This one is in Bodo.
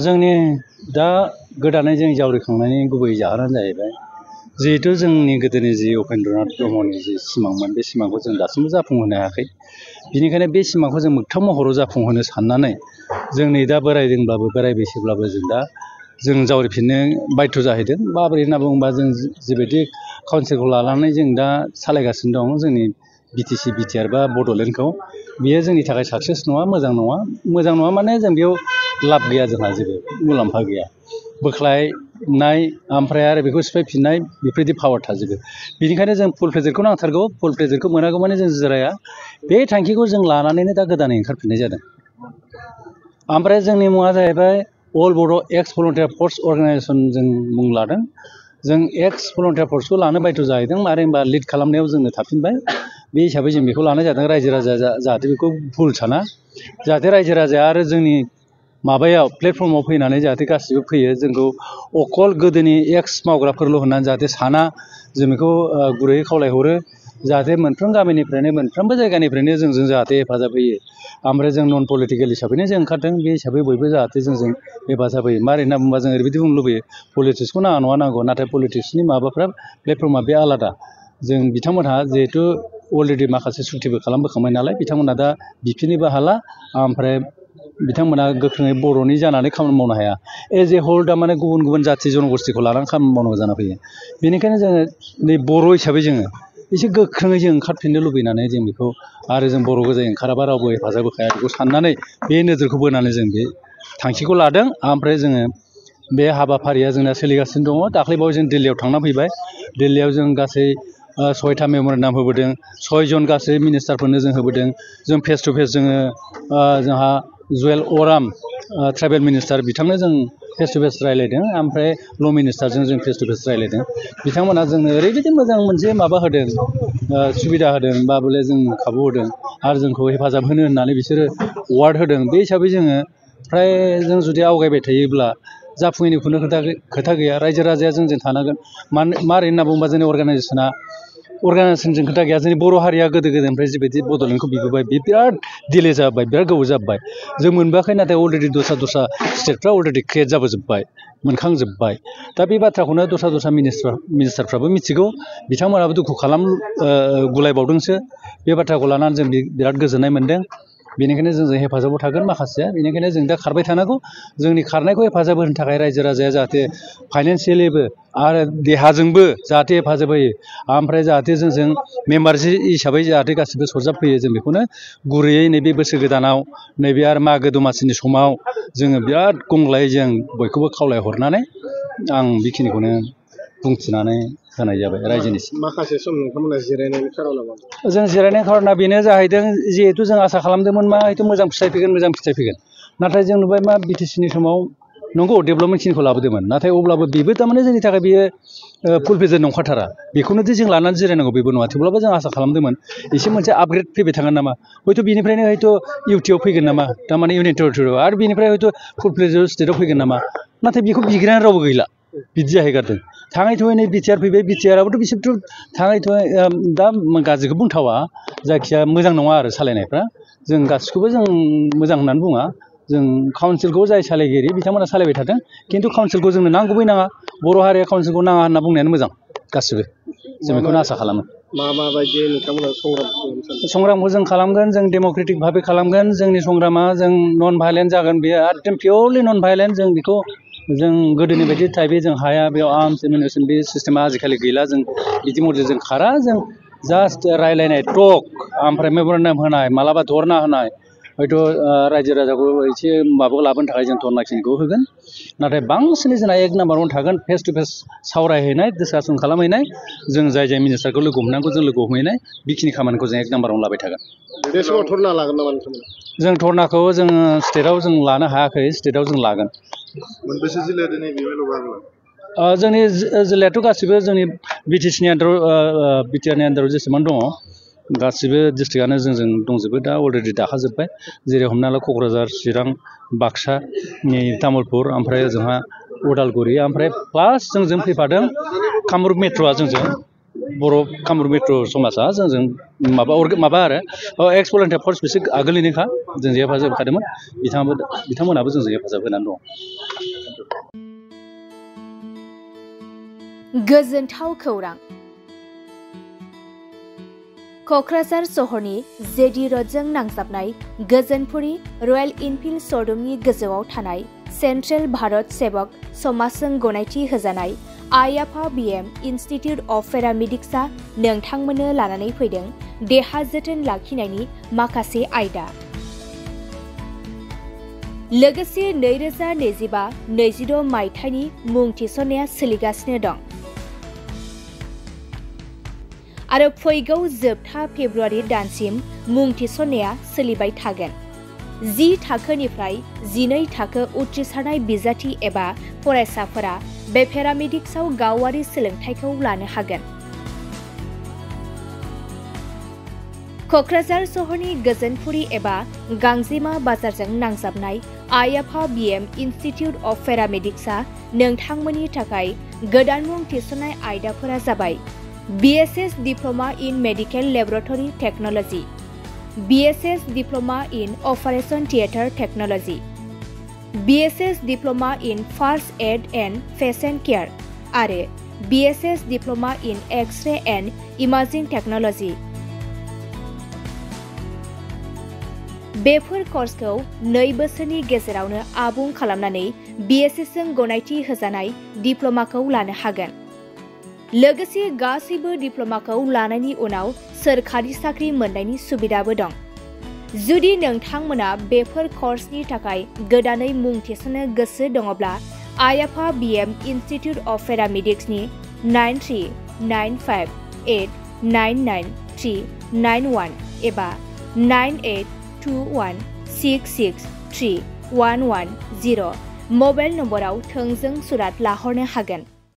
जोंनि दा गोदानै जों जावरिखांनायनि गुबै जाहोनानो जाहैबाय जिहेतु जोंनि गोदोनि जि उपेन्द्रनाथ ब्रह्मनि जि सिमांमोन बे सिमांखौ जों दासिमबो जाफुंहोनो हायाखै। बिनिखायनो बे सिमांखौ जों मोगथां महराव जाफुंहोनो साननानै जोंनि दा बोरायदोंब्लाबो बोराय बैसोब्लाबो जों जावरिफिननो बायध' जाहैदों। माबोरै होनना बुङोबा जों जिबायदि काउन्सिलखौ लानानै जों दा सालायगासिनो दं जोंनि BTC BTR बा बड'लेण्डखौ, बेयो जोंनि थाखाय साक्सेस नङा, मोजां नङा। मोजां नङा माने जों बेयाव लाब गैया, जोंहा जेबो मुलाम्फा गैया। बोख्लायनाय ओमफ्राय आरो बेखौ सिफायफिननाय बेफोरबायदि पावार थाजोबो। बेनिखायनो जों फुल प्रेजेक्टखौ नांथारगौ। फुल प्रेजेक्टखौ मोनागौ माने जों जिराया। बे थांखिखौ जों लानानैनो दा गोदानै ओंखारफिननाय जादों। ओमफ्राय जोंनि मुङा जाहैबाय अल बड' एक्स भलुन्टियार फर्स अर्गेनाइजेसन जों मुं लादों। जों एक्स भलुन्टियार फर्सखौ लानो बायध' जाहैदों। मानो होनबा लिड खालामनायाव जोंनो थाफिनबाय। बे हिसाबै जों बेखौ लानाय जादों। रायजो राजाया जाहाथे बेखौ भुल साना, जाहाथे रायजो राजाया आरो जोंनि माबायाव प्लेटफर्माव फैनानै जाहाथे गासिबो फैयो, जोंखौ अकल गोदोनि एक्स मावग्राफोरल' होननानै जाहाथे साना, जों बेखौ गुरैयै खावलायहरो। जाहाथे मोनफ्रोम गामिनिफ्रायनो मोनफ्रोमबो जायगानिफ्रायनो जोंजों जाहाथे हेफाजाब होयो। ओमफ्राय जों नन पलिटिकेल हिसाबैनो जों ओंखारदों। बे हिसाबै बयबो जाहाथे जोंजों हेफाजाब होयो। मारै होनना बुङोबा जों ओरैबायदि बुंनो लुबैयो, पलिटिक्सखौ नाङा नङा नांगौ, नाथाय पलिटिक्सनि माबाफ्रा प्लेटफर्मा बे आलादा। जों बिथांमोनहा जिहेथु अलरेडि माखासे सुक्तिबो खालामबोखांबाय नालाय, बिथांमोना दा बिफिननोबो हाला। ओमफ्राय बिथांमोना गोख्रोङै बर'नि जानानै खामानि मावनो हाया। एज ए हल दा माने गुबुन गुबुन जाथि जनगस्थिखौ लानानै खामानि मावनांगौ जाना फैयो। बेनिखायनो जोङो नै बर' हिसाबै जोङो एसे गोख्रोङै जों ओंखारफिननो लुबैनानै जों बेखौ, आरो जों बर' गोजायै ओंखाराबा रावबो हेफाजाब होखाया बेखौ साननानै बे नोजोरखौ बोनानै जों बे थांखिखौ लादों। ओमफ्राय जोङो बे हाबाफारिया जोंना सोलिगासिनो दङ। दाख्लैबावै जों दिल्लीयाव थांना फैबाय। दिल्लीयाव जों गासै 6था मेम'रेन्डाम होबोदों। 6 जन गासै मिनिस्टारफोरनो जों होबोदों। जों फेस टु फेस जोङो जोंहा जुवेल अराम ट्राइबेल मिनिस्टार, बिथांनो जों फेस टु फेस रायज्लायदों। ओमफ्राय ल' मिनिस्टारजों जों फेस टु फेस रायज्लायदों। बिथांमोना जोंनो ओरैबायदि मोजां मोनसे माबा होदों, सुबिदा होदों, बा बले जों खाबु होदों, आरो जोंखौ हेफाजाब होनो होननानै बिसोरो वार्ड होदों। बे हिसाबै जोङो फ्राय जों जुदि आवगायबाय थायोब्ला जाफुङैनि खुनु खोथा गैया। रायजो राजाया जोंजों थानांगोन। मारै होनना बुङोबा जोंनि अर्गानाइजेसनजों खोथा गैया। जोंनि बर' हारिया गोदो गोदायनिफ्राय जिबायदि बड'लेण्डखौ बिबोबाय, बे बिराद दिले जाबाय, बिराद गोबाव जाबाय। जों मोनबोआखै, नाथाय अलरेडि दस्रा स्टेटफ्रा अलरेडि क्रियेट जाबोजोब्बाय, मोनखांजोब्बाय। दा बे बाथ्राखौनो दस्रा मिनिस्टारफ्राबो मिथिगौ। बिथांमोनाबो दुखु गुलायबावदोंसो। बे बाथ्राखौ लानानै जों बिराद गोजोननाय मोनदों। बेनिखायनो जोंजों हेफाजाबाव थागोन माखासेया। बेनिखायनो जों दा खारबाय थानांगौ। जोंनि खारनायखौ हेफाजाब होनो थाखाय रायजो राजाया जाहाथे फाइनेन्सियेलिबो आरो देहाजोंबो जाहाथे हेफाजाब होयो। ओमफ्राय जाहाथे जोंजों मेम्बार हिसाबै जाहाथे गासिबो सरजाबफैयो। जों बेखौनो गुरैयै नैबे बोसोर गोदानाव, नैबे आरो मागो दमासिनि समाव जोङो बिराद गंग्लायै जों बयखौबो खावलायहरनानै आं बेखिनिखौनो बुंथिनानै होनाय जाबाय रायजोनिसिम। माखासे सम नोंथांमोना जिरायनायनि खार'ना मा? जों जिरायनायनि खार'ना बेनो जाहैदों, जिहेथु जों आसा खालामदोंमोन मा हयथ' मोजां फिथाइ फैगोन। नाथाय जों नुबाय मा BTCनि समाव नंगौ डेभेलपमेन्टखिनिखौ लाबोदोंमोन, नाथाय अब्लाबो बेबो थारमाने जोंनि थाखाय बेयो फुल प्रेजेन्ट नंखाथारा। बेखौनो जों लानानै जिरायनांगौ बेबो नङा। थेवब्लाबो जों आसा खालामदोंमोन एसे मोनसे आपग्रेड फैबाय थागोन नामा, हयथ' बिनिफ्रायनो इउटिआव फैगोन नामा, थारमाने इउनियन टेरिटरियाव, आरो बिनिफ्राय हयथ' फुल प्रेजेन्ट स्टेटआव फैगोन नामा। नाथाय बेखौ बिग्रायानो रावबो गैला, बिदि जाहैगारदों। थाङै थुङै नै BTR फैबाय। BTRआबोथ' बिसोरथ' थाङै थुङै दा गाज्रिखौ बुंथावा, जायखिया मोजां नङा आरो सालायनायफ्रा। जों गासिखौबो जों मोजां होननानै बुङा। जों काउन्सिलखौ जाय सालायगिरि बिथांमोना सालायबाय थादों। खिन्थु काउन्सिलखौ जोंनो नांगौबै नाङा। बर' हारिया काउन्सिलखौ नाङा होनना बुंनायानो मोजां गासिबो। जों बेखौनो आसा खालामो। माबायदि नोंथांमोना संग्रामखौ जों खालामगोन। जों डेम'क्रेटिक भाबै खालामगोन। जोंनि संग्रामा जों नन भायलेन्ट जागोन। बेयो एकदम पियरलि नन भायलेन्ट। जों बेखौ जों गोदोनि बायदि टाइपै जों हाया, बेयाव आर्मस एमिनेसन बे सिस्टेमा आजिखालि गैला। जों बिदि मडेल जों खारा। जों जास्ट रायलायनाय टक, ओमफ्राय मेम'रेन्डाम होनाय, मालाबा धरना होनाय, हयथ' रायजो राजाखौ एसे माबाखौ लाबोनो थाखाय जों धरनाखिनिखौ होगोन। नाथाय बांसिनै जोंना 1 नाम्बारावनो थागोन फेस टु फेस सावरायहैनाय, डिसकासन खालामहैनाय। जों जाय मिनिस्टारखौ लोगो हमनांगौ जों लोगो हमहैनाय, बेखिनि खामानिखौ जों 1 नाम्बारावनो लाबाय थागोन। बे समाव धरना लागोन नामा नोंथांमोना? जों धरनाखौ जोङो स्टेटआव जों लानो हायाखै। स्टेटआव जों लागोन। मोनबेसे जिल्लाया दिनै बेबायदि लागोन? जोंनि जिल्लायाथ' गासिबो जोंनि BTCनि आन्दाराव, BTRनि आन्दाराव जेसेबां दङ गासिबो डिस्ट्रिक्टआनो जोंजों दंजोबो। दा अलरेडि दाखाजोब्बाय। जेरै हमना ला क'क्राझार, चिरां, बाक्सा, तामुलपुर, ओमफ्राय ओजोंहा उदालगुरि, ओमफ्राय प्लास जोंजों फैफादों कामरुप मेट्र'आ। जोंजों बर' कामरुप मेट्र' समाजा जोंजों माबा आरो एक्स भलन्टियार फर्स बिसोर आगोलनिनोखा जोंजों हेफाजाब होखादोंमोन बिथांमोनाबो जोंजों हेफाजाब होनानै दं। गोजोनथाव खौरां क'क्राझार सहरनि जेडि र'डजों नांजाबनाय गोजोनपुरी रयेल इनफिल्ड श'रुमनि गोजौआव थानाय सेन्ट्रेल भारत सेबक समाजजों गनायथि होजानाय आइ आफा बिएम इनस्टिट्युट अफ पेरामेडिक्सआ नोंथांमोननो लानानै फैदों देहा जोथोन लाखिनायनि माखासे आयदा। लोगोसे 2025-26 मायथाइनि मुं थिसननाया सोलिगासिनो दं आरो फैगौ जोबथा फेब्रुवारि दानसिम मुं थिसननाया सोलिबाय थागोन। 10 थाखोनिफ्राय 12 थाखो उथ्रिसारनाय बिजाथि एबा फरायसाफोरा बे पेरामेडिक्सआव गावारि सोलोंथाइखौ लानो हागोन। क'क्राझार सहरनि गोजोनपुरी एबा गांजेमा बाजारजों नांजाबनाय आइ आफा बिएम इनस्टिट्युट अफ पेरामेडिक्सआ नोंथांमोननि थाखाय गोदान मुं थिसननाय आयदाफोरा जाबाय BSS Diploma in Medical Laboratory Technology, BSS Diploma in Operation Theatre Technology, BSS Diploma in First Aid and Patient Care आरो BSS Diploma in X-ray and Imaging Technology। बेफोर कर्सखौ 2 बोसोरनि गेजेरावनो आबुं खालामनानै BSSजों गनायथि होजानाय डिप्ल'माखौ लानो हागोन। लोगोसे गासैबो डिप्ल'माखौ लानायनि उनाव सोरखारि साख्रि मोननायनि सुबिदाबो दं। जुदि नोंथांमोना बेफोर कर्सनि थाखाय गोदानै मुं थिसननो गोसो दङब्ला आइ आफा बिएम इनस्टिट्युट अफ पेरामेडिक्सनि 9395899391 एबा 9821663110 मबाइल नम्बराव थोंजों सुरात लाहरनो हागोन।